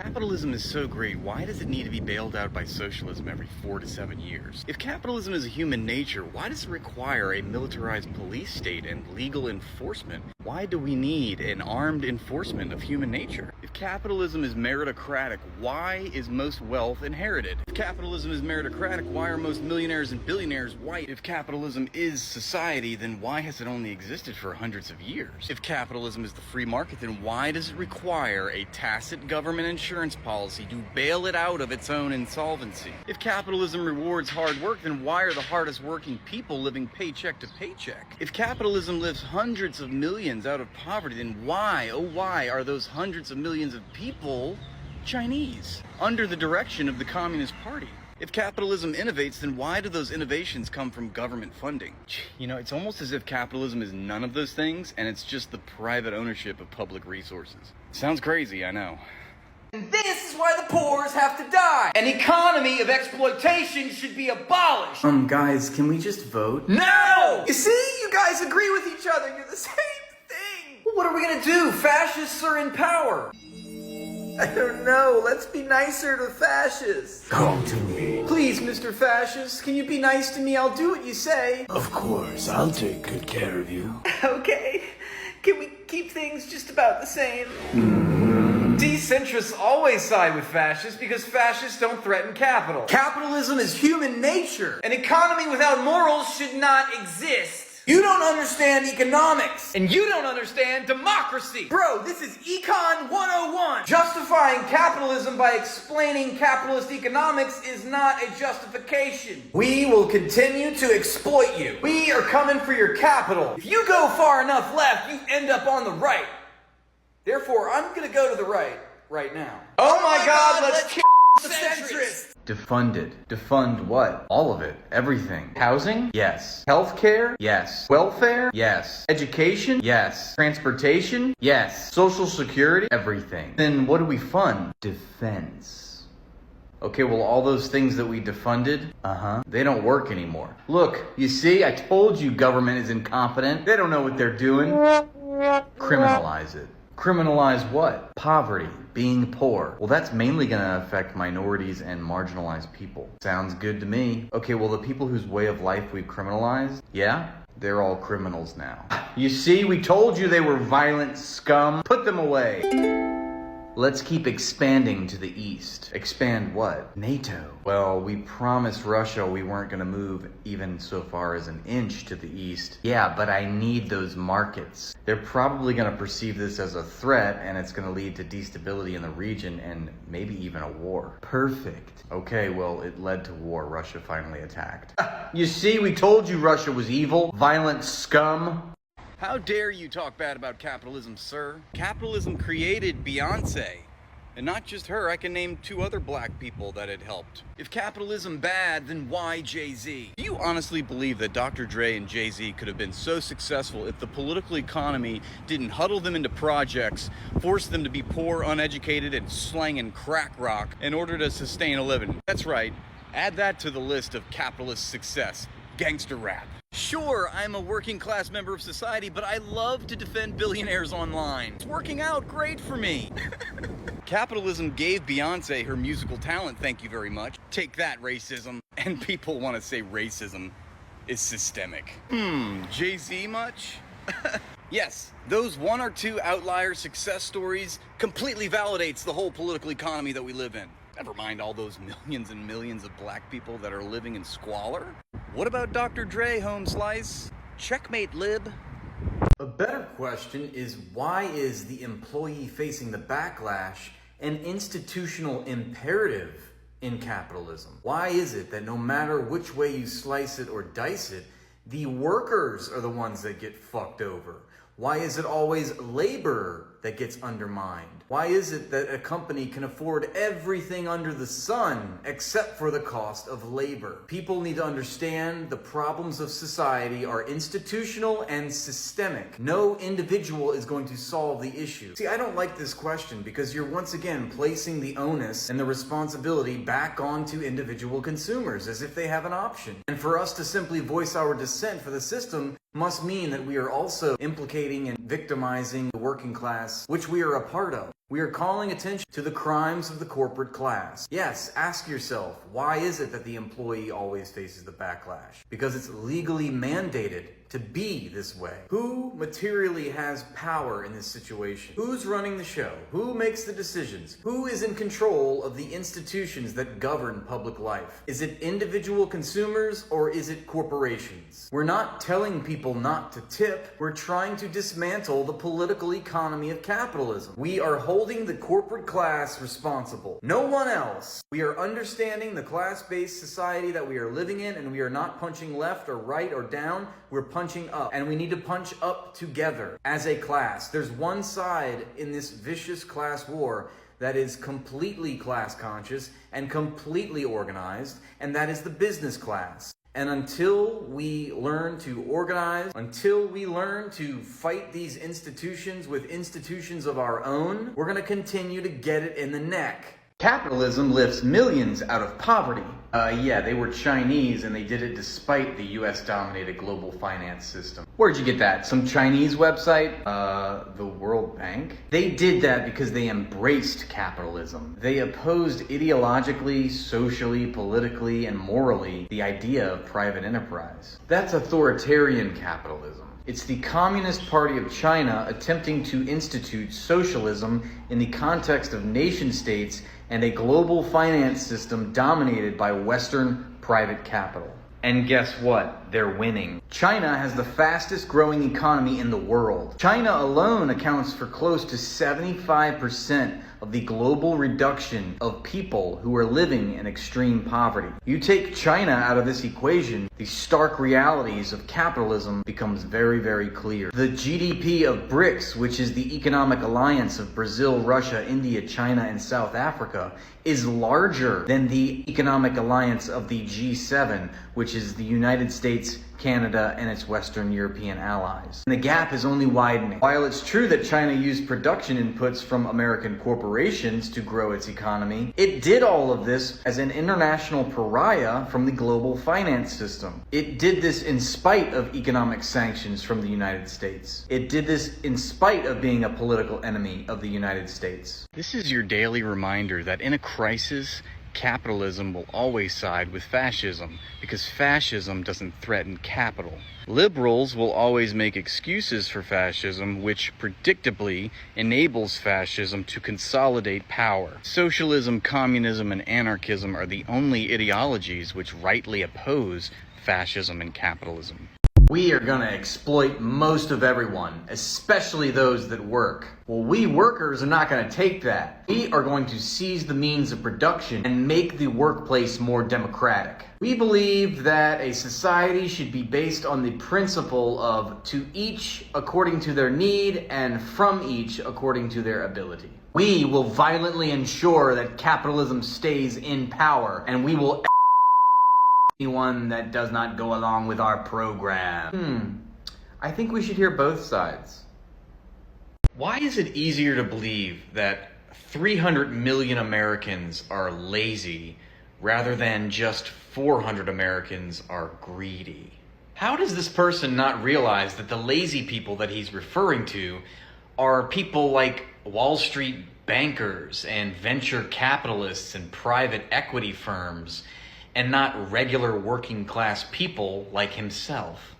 capitalism is so great, why does it need to be bailed out by socialism every 4 to 7 years? If capitalism is a human nature, why does it require a militarized police state and legal enforcement? Why do we need an armed enforcement of human nature? If capitalism is meritocratic, why is most wealth inherited? If capitalism is meritocratic, why are most millionaires and billionaires white? If capitalism is society, then why has it only existed for hundreds of years? If capitalism is the free market, then why does it require a tacit government insurance policy to bail it out of its own insolvency? If capitalism rewards hard work, then why are the hardest working people living paycheck to paycheck? If capitalism lifts hundreds of millions out of poverty, then why, oh why, are those hundreds of millions of people Chinese, under the direction of the Communist Party? If capitalism innovates, then why do those innovations come from government funding? You know, it's almost as if capitalism is none of those things, and it's just the private ownership of public resources. Sounds crazy, I know. And this is why the poor have to die. An economy of exploitation should be abolished. Guys, can we just vote? No! You see, you guys agree with each other. You're the same thing. Well, what are we gonna do? Fascists are in power. I don't know. Let's be nicer to fascists. Come to me. Please, Mr. Fascist, can you be nice to me? I'll do what you say. Of course, I'll take good care of you. Okay. Can we keep things just about the same? Decentrists always side with fascists because fascists don't threaten capital. Capitalism is human nature. An economy without morals should not exist. You don't understand economics. And you don't understand democracy. Bro, this is Econ 101. Justifying capitalism by explaining capitalist economics is not a justification. We will continue to exploit you. We are coming for your capital. If you go far enough left, you end up on the right. Therefore, I'm gonna go to the right now. Oh my God, let's kill the centrists. Defund it. Defund what? All of it. Everything. Housing? Yes. Healthcare? Yes. Welfare? Yes. Education? Yes. Transportation? Yes. Social security? Everything. Then what do we fund? Defense. Okay, well, all those things that we defunded, they don't work anymore. Look, you see, I told you government is incompetent. They don't know what they're doing. Criminalize it. Criminalize what? Poverty, being poor. Well, that's mainly gonna affect minorities and marginalized people. Sounds good to me. Okay, well, the people whose way of life we've criminalized, yeah, they're all criminals now. You see, we told you they were violent scum. Put them away. Let's keep expanding to the east. Expand what? NATO. Well, we promised Russia we weren't gonna move even so far as an inch to the east. Yeah, but I need those markets. They're probably gonna perceive this as a threat, and it's gonna lead to destability in the region and maybe even a war. Perfect. Okay, well, it led to war. Russia finally attacked. You see, we told you Russia was evil, violent scum. How dare you talk bad about capitalism, sir? Capitalism created Beyonce. And not just her, I can name 2 other black people that it helped. If capitalism bad, then why Jay-Z? Do you honestly believe that Dr. Dre and Jay-Z could have been so successful if the political economy didn't huddle them into projects, force them to be poor, uneducated, and slanging crack rock in order to sustain a living? That's right, add that to the list of capitalist success. Gangster rap. Sure, I'm a working class member of society, but I love to defend billionaires online. It's working out great for me. Capitalism gave Beyonce her musical talent, thank you very much. Take that, racism. And people want to say racism is systemic. Jay-Z much? Yes, those 1 or 2 outlier success stories completely validates the whole political economy that we live in. Never mind all those millions and millions of black people that are living in squalor. What about Dr. Dre, home slice? Checkmate, lib. A better question is, why is the employee facing the backlash an institutional imperative in capitalism? Why is it that no matter which way you slice it or dice it, the workers are the ones that get fucked over? Why is it always labor that gets undermined? Why is it that a company can afford everything under the sun except for the cost of labor? People need to understand the problems of society are institutional and systemic. No individual is going to solve the issue. See, I don't like this question because you're once again placing the onus and the responsibility back onto individual consumers as if they have an option. And for us to simply voice our dissent for the system must mean that we are also implicating and victimizing the working class, which we are a part of. We are calling attention to the crimes of the corporate class. Yes, ask yourself, why is it that the employee always faces the backlash? Because it's legally mandated to be this way. Who materially has power in this situation? Who's running the show? Who makes the decisions? Who is in control of the institutions that govern public life? Is it individual consumers or is it corporations? We're not telling people not to tip. We're trying to dismantle the political economy of capitalism. We are holding the corporate class responsible. No one else. We are understanding the class-based society that we are living in, and we are not punching left or right or down. We're punching up, and we need to punch up together as a class. There's one side in this vicious class war that is completely class conscious and completely organized, and that is the business class. And until we learn to organize, until we learn to fight these institutions with institutions of our own, we're going to continue to get it in the neck. Capitalism lifts millions out of poverty. Yeah, they were Chinese and they did it despite the US-dominated global finance system. Where'd you get that? Some Chinese website? The World Bank? They did that because they embraced capitalism. They opposed ideologically, socially, politically, and morally the idea of private enterprise. That's authoritarian capitalism. It's the Communist Party of China attempting to institute socialism in the context of nation states and a global finance system dominated by Western private capital. And guess what? They're winning. China has the fastest growing economy in the world. China alone accounts for close to 75% of the global reduction of people who are living in extreme poverty. You take China out of this equation, the stark realities of capitalism becomes very, very clear. The GDP of BRICS, which is the economic alliance of Brazil, Russia, India, China, and South Africa, is larger than the economic alliance of the G7, which is the United States, Canada, and its Western European allies. And the gap is only widening. While it's true that China used production inputs from American corporations to grow its economy, it did all of this as an international pariah from the global finance system. It did this in spite of economic sanctions from the United States. It did this in spite of being a political enemy of the United States. This is your daily reminder that in a crisis, capitalism will always side with fascism because fascism doesn't threaten capital. Liberals will always make excuses for fascism, which predictably enables fascism to consolidate power. Socialism, communism, and anarchism are the only ideologies which rightly oppose fascism and capitalism. We are gonna exploit most of everyone, especially those that work. Well, we workers are not gonna take that. We are going to seize the means of production and make the workplace more democratic. We believe that a society should be based on the principle of to each according to their need and from each according to their ability. We will violently ensure that capitalism stays in power, and we will anyone that does not go along with our program. I think we should hear both sides. Why is it easier to believe that 300 million Americans are lazy rather than just 400 Americans are greedy? How does this person not realize that the lazy people that he's referring to are people like Wall Street bankers and venture capitalists and private equity firms, and not regular working class people like himself?